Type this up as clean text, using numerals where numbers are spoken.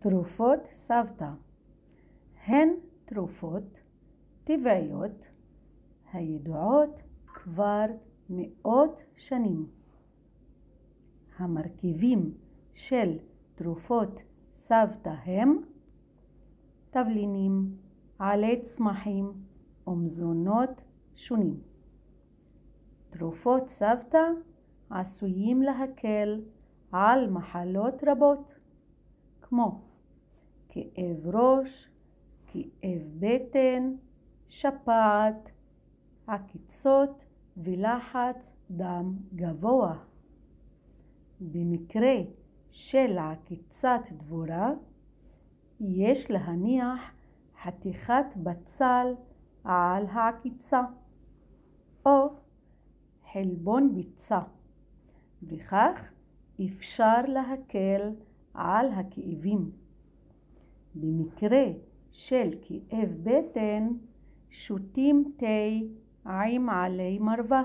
תרופות סבתא הן תרופות טבעיות הידועות כבר מאות שנים. המרכיבים של תרופות סבתא הם תבלינים, עלי צמחים ומזונות שונים. תרופות סבתא עשויים להקל על מחלות רבות כמו כאב ראש, כאב בטן, שפעת, עקיצות ולחץ דם גבוה. במקרה של עקיצת דבורה יש להניח חתיכת בצל על העקיצה או חלבון ביצה, וכך אפשר להקל על הכאבים. במקרה של כאב בטן שותים תה עם עלי מרווה.